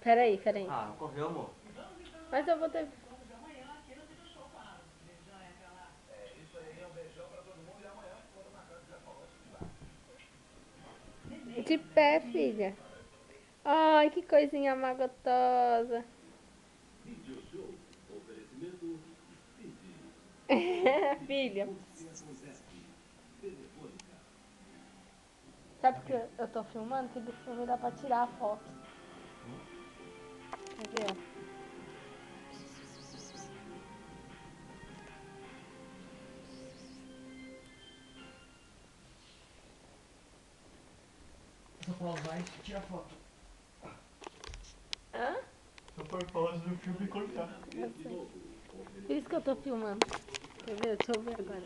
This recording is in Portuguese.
Peraí, peraí. Ah, correu, amor. Mas eu vou ter... De pé, filha. Ai, que coisinha mais gostosa. Filha. Sabe que eu tô filmando? Que do filme dá pra tirar a foto. Quer ver? Só for mais, tira a foto. Hã? Só for pause do filme e cortar. Eu sei. Por isso que eu tô filmando. Quer ver? Deixa eu ver agora.